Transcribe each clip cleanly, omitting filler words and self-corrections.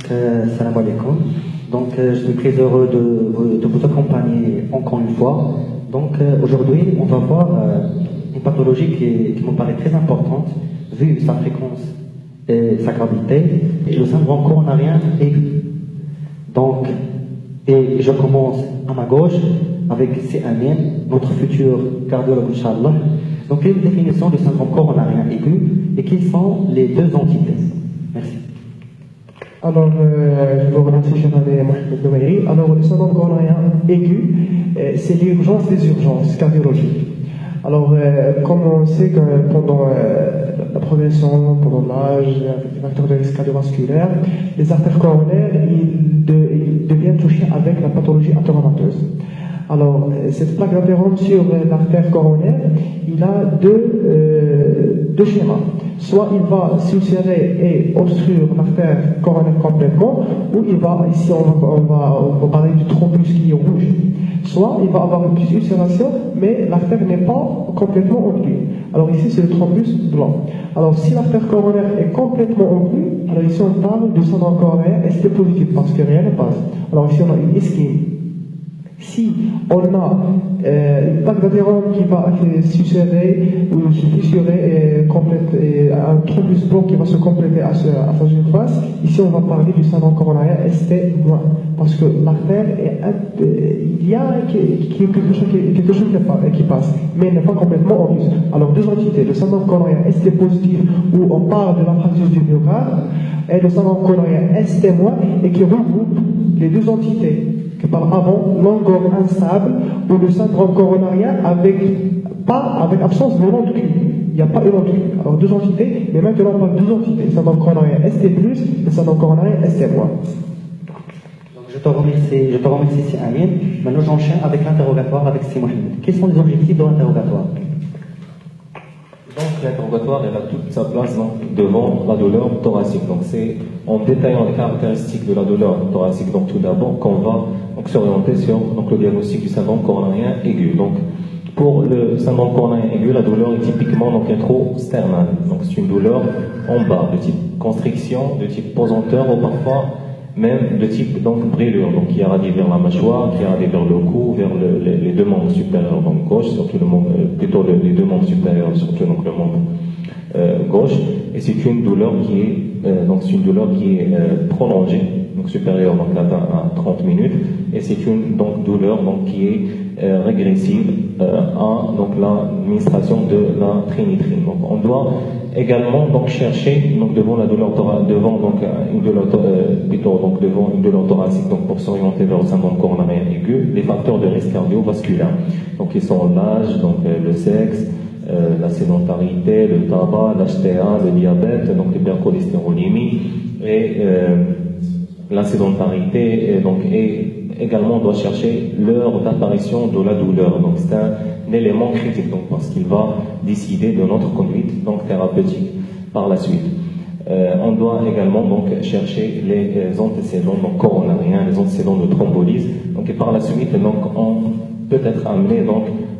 Salam alaikum. Donc, je suis très heureux de vous accompagner encore une fois. Donc, aujourd'hui, on va voir une pathologie qui me paraît très importante, vu sa fréquence et sa gravité, et le syndrome coronarien aigu. Donc, et je commence à ma gauche avec Amin, notre futur cardiologue, Inch'Allah. Donc, quelle est la définition du syndrome coronarien aigu et quelles sont les deux entités? Merci. Alors, je vous remercie, cher ami Mohamed Noumeiri. Alors, le syndrome coronarien aigu, c'est l'urgence des urgences cardiologiques. Alors, comme on sait que pendant la progression, pendant l'âge, avec les facteurs de risque cardiovasculaire, les artères coronaires ils deviennent touchées avec la pathologie athéromatoseuse. Alors, cette plaque d'athérome sur l'artère coronaire, il a deux schémas. Soit il va s'ulcérer et obstruire l'artère coronaire complètement, ou il va, ici on va parler du thrombus qui est rouge. Soit il va avoir une petite ulcération, mais l'artère n'est pas complètement engluée. Alors ici c'est le thrombus blanc. Alors si l'artère coronaire est complètement engluée, alors ici on parle du syndrome coronarien ST positif, parce que rien ne passe. Alors ici on a une ischémie. Si on a une plaque d'athérome qui va s'ulcérer ou se fissurer et un thrombus blanc qui va se compléter à sa surface, ici on va parler du syndrome coronarien ST-, parce que l'artère il y a quelque chose qui passe, mais elle n'est pas complètement en use. Alors deux entités, le syndrome coronarien ST positif où on parle de l'infarctus du myocarde et le syndrome coronarien ST- et qui regroupe les deux entités que par avant, l'angor instable ou le syndrome coronarien avec absence de ventricule. Il n'y a pas de ventricule. Alors deux entités, mais maintenant on parle de deux entités, le syndrome coronarien ST+, le syndrome coronarien ST-. Donc je te remercie Amin. Maintenant j'enchaîne avec l'interrogatoire avec Mohamed. Quels sont les objectifs de l'interrogatoire? Donc l'interrogatoire elle a toute sa place devant la douleur thoracique. Donc c'est en détaillant les caractéristiques de la douleur thoracique, donc tout d'abord qu'on va s'orienter sur le diagnostic du syndrome coronarien aigu. Donc pour le syndrome coronarien aigu, la douleur est typiquement rétro-sternale. Donc c'est une douleur en bas, de type constriction, de type pesanteur ou parfois même de type brûlure, donc qui irradie vers la mâchoire, qui irradie vers le cou, vers les deux membres supérieurs, donc gauche, surtout les deux membres supérieurs, surtout le membre gauche, et c'est une douleur qui est prolongée, donc supérieure à 30 minutes, et c'est une douleur qui est régressive à l'administration de la trinitrine. Donc on doit également chercher devant la douleur devant une douleur thoracique pour s'orienter vers le syndrome coronarien aigu, les facteurs de risque cardiovasculaire. Donc ils sont l'âge, le sexe, la sédentarité, le tabac, l'HTA, le diabète, l'hypercholestérolémie et la sédentarité et également on doit chercher l'heure d'apparition de la douleur. Donc c'est un élément critique parce qu'il va décider de notre conduite thérapeutique par la suite. On doit également chercher les antécédents coronariens, les antécédents de thrombolyse. Et par la suite on peut être amené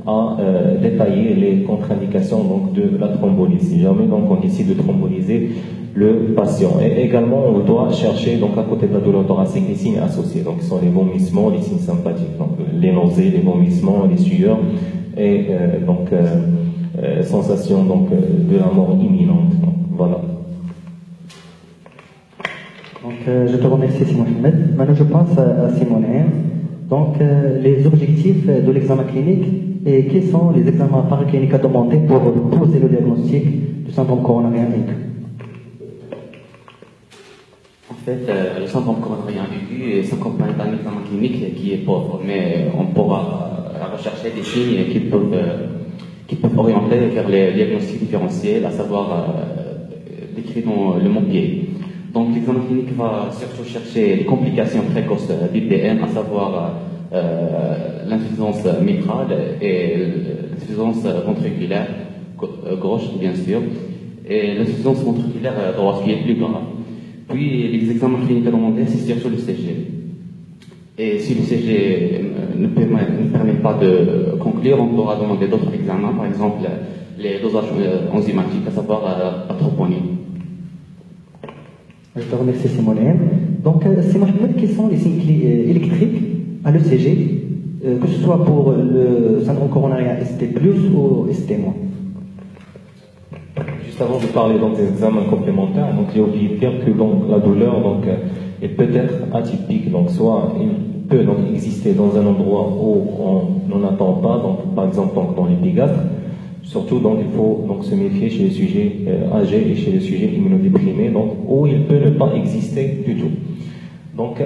à détailler les contre-indications de la thrombolyse. Si jamais on décide de thromboliser le patient. Et également, on doit chercher, à côté de la douleur thoracique, les signes associés. Donc, ce sont les vomissements, les signes sympathiques. Donc, les nausées, les vomissements, les sueurs, et sensation de la mort imminente. Donc, voilà. Donc, je te remercie, Mohamed. Maintenant, je passe à Simone. Donc, les objectifs de l'examen clinique et quels sont les examens paracliniques à demander pour poser le diagnostic du syndrome coronarien aigu? En fait, le syndrome coronarien aigu s'accompagne d'un examen clinique qui est pauvre, mais on pourra rechercher des signes qui peuvent orienter vers les diagnostics différentiels, à savoir décrits dans le mot-pied. Donc l'examen clinique va surtout chercher les complications précoces d'IPM, à savoir l'insuffisance mitrale et l'insuffisance ventriculaire gauche, bien sûr, et l'insuffisance ventriculaire droite qui est plus grave. Puis les examens cliniques à demander, c'est surtout le CG. Et si le CG ne permet pas de conclure, on pourra demander d'autres examens, par exemple les dosages enzymatiques, à savoir la troponine. Je te remercie, Simone. Donc, c'est Mohamed, quels sont les signes électriques à l'ECG, que ce soit pour le syndrome coronarien ST+, ou ST-. Juste avant de parler donc, des examens complémentaires, donc j'ai oublié de dire que donc, la douleur donc, elle peut être atypique, donc soit il peut donc, exister dans un endroit où on n'en attend pas, donc, par exemple donc, dans l'épigastre. Surtout, donc, il faut donc, se méfier chez les sujets âgés et chez les sujets immunodéprimés, donc, où il peut ne pas exister du tout. Donc,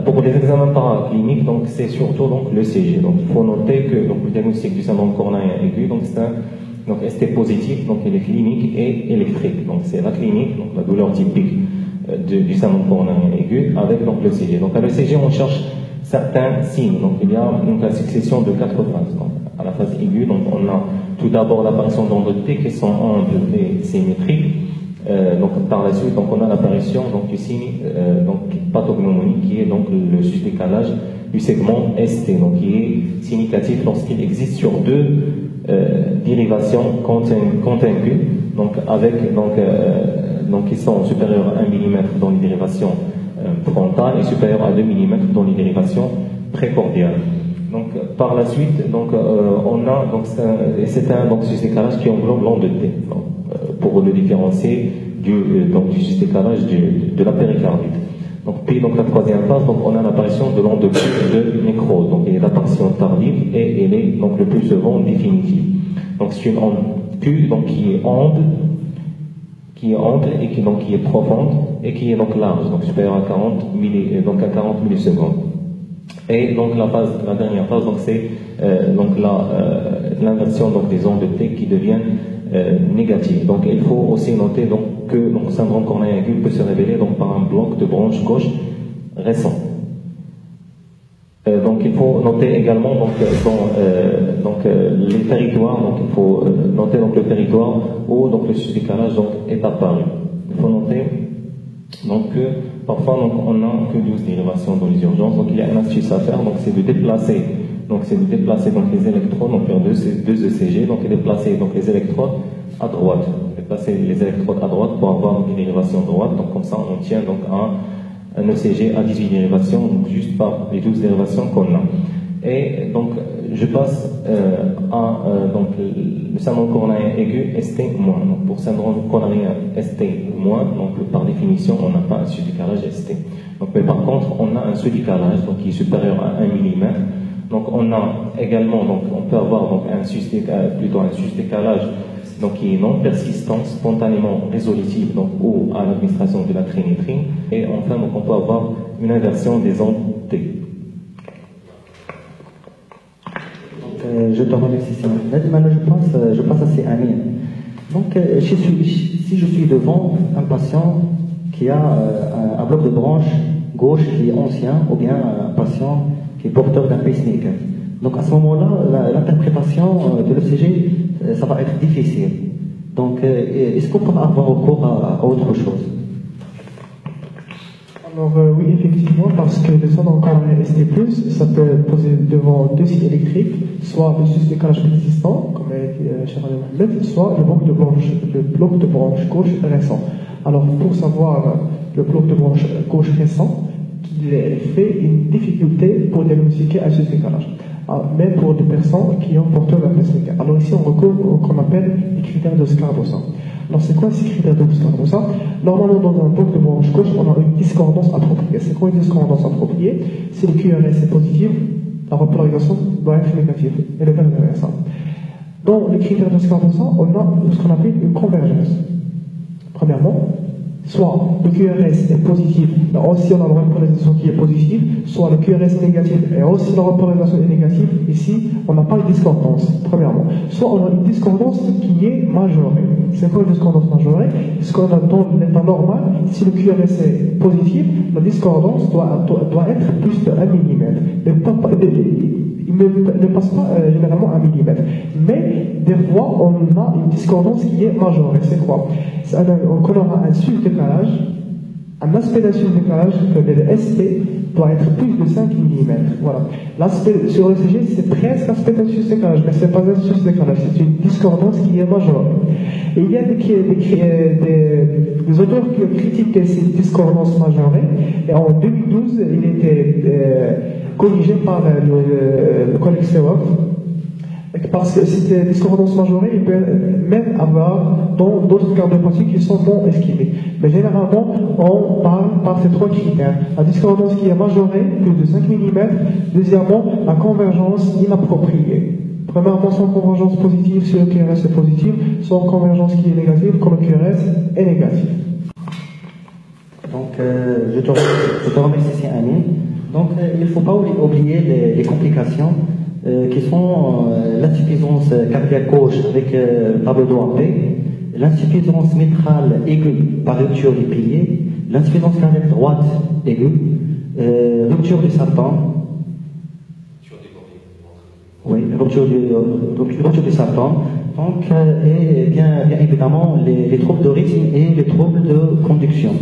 pour les examens paracliniques, donc, c'est surtout donc, le CG. Donc, il faut noter que donc, le diagnostic du syndrome coronarien aigu, donc, c'est un donc, ST positif, donc, il est clinique et électrique. Donc, c'est la clinique, donc, la douleur typique du syndrome coronarien aigu, avec donc, le CG. Donc, à l'ECG, on cherche certains signes. Donc, il y a donc, la succession de 4 phases. Donc, à la phase aiguë, donc, on a tout d'abord l'apparition d'ondes de T qui sont amples et symétriques. Donc, par la suite, donc, on a l'apparition donc, du signe donc, pathognomonique qui est donc, le sus-décalage du segment ST, donc, qui est significatif lorsqu'il existe sur deux dérivations contiguës, donc, avec, donc, qui sont supérieures à 1 mm dans les dérivations frontales et supérieures à 2 mm dans les dérivations précordiales. Donc, par la suite, donc, on a, donc, c'est un donc, sus-décalage qui englobe l'onde de T, donc, pour le différencier du sus-décalage de la péricardite. Donc, puis, donc, la troisième phase, donc, on a l'apparition de l'onde de nécrose. Donc, il y a l'apparition tardive et elle est donc, le plus souvent définitive. Donc, c'est une onde Q, donc, qui est ample et qui est profonde et qui est donc large, donc supérieure à 40 millisecondes. Et donc la dernière phase, donc c'est l'inversion donc des ondes de T qui deviennent négatives. Donc il faut aussi noter donc que le syndrome coronarien aigu peut se révéler donc par un bloc de branche gauche récent. Donc il faut noter également donc les territoires. Donc il faut noter donc le territoire où donc le sus-décalage donc est apparu. Il faut noter donc que parfois donc, on n'a que 12 dérivations dans les urgences. Donc il y a une astuce à faire. Donc c'est de déplacer donc les électrodes donc vers deux ECG. Donc et déplacer donc les électrodes à droite. Déplacer les électrodes à droite pour avoir une dérivation droite. Donc comme ça on tient donc un ECG à 18 dérivations, donc juste par les 12 dérivations qu'on a. Et donc, je passe donc, le syndrome coronarien aigu ST-. Donc, pour syndrome coronarien ST-, donc par définition, on n'a pas un sus-décalage ST. Donc, mais par contre, on a un sous-décalage donc, qui est supérieur à 1 mm. Donc, on a également, donc, on peut avoir donc, un sus-décalage donc, qui est non persistant, spontanément résolutif, donc, ou à l'administration de la trénitrine. Et enfin, donc, on peut avoir une inversion des ondes T. Je te remercie, Simon. Maintenant, je passe à ces amis. Donc, si je suis devant un patient qui a un bloc de branche gauche qui est ancien, ou bien un patient qui est porteur d'un pacemaker. Donc, à ce moment-là, l'interprétation de l'ECG, ça va être difficile. Donc, est-ce qu'on peut avoir recours à autre chose? Alors oui, effectivement, parce que le syndrome coronarien ST+, ça peut poser devant deux signes électriques, soit le sus-décalage persistant, comme a dit cher Mohamed, soit le bloc de branche gauche récent. Alors pour savoir le bloc de branche gauche récent, il fait une difficulté pour diagnostiquer un sus-décalage, même pour des personnes qui ont porteur d'un pacemaker. Alors ici on recourt au qu'on appelle les critères de Scarbosa. Alors c'est quoi ces critères de Scarbosa? Normalement dans un bloc de branche gauche on a une discordance appropriée. C'est quoi une discordance appropriée? Si le QRS est positif, la repolarisation doit être négative et le verre inversant. Dans les critères de Scarbosa, on a ce qu'on appelle une convergence. Premièrement, soit le QRS est positif, mais aussi on a la repolarisation qui est positive, soit le QRS est négatif et aussi la repolarisation est négative. Ici, on n'a pas de discordance, premièrement. Soit on a une discordance qui est majorée. C'est quoi une discordance majorée? Ce qu'on a dans l'état normal, si le QRS est positif, la discordance doit être plus de 1 mm. Il ne passe pas généralement 1 mm. Mais des fois, on a une discordance qui est majorée. C'est quoi? On aura un sus-décalage un aspect d'insuffisance de décalage, le ST, doit être plus de 5 mm. Voilà. L'aspect sur le CG, c'est presque aspect d'insuffisance de décalage, mais ce n'est pas insuffisance de décalage, c'est une discordance qui est majeure. Et il y a des auteurs qui ont critiqué ces discordances majorées, et en 2012, il était corrigé par le collègue Sewab, parce que cette discordance majorée, il peut même avoir dans d'autres cas de pratique qui sont non esquivés. Mais généralement, on parle par ces trois critères. La discordance qui est majorée, plus de 5 mm. Deuxièmement, la convergence inappropriée. Premièrement, son convergence positive si le QRS est positif, son convergence qui est négative quand le QRS est négatif. Donc, je te remercie, Amine. Donc, il ne faut pas oublier les complications qui sont l'insuffisance cardiaque gauche avec tableau d'OAP, l'insuffisance mitrale aiguë par rupture du pilier, l'insuffisance cardiaque droite aiguë, rupture du septum. Oui, rupture du septum. Donc, et bien évidemment, les troubles de rythme et les troubles de conduction.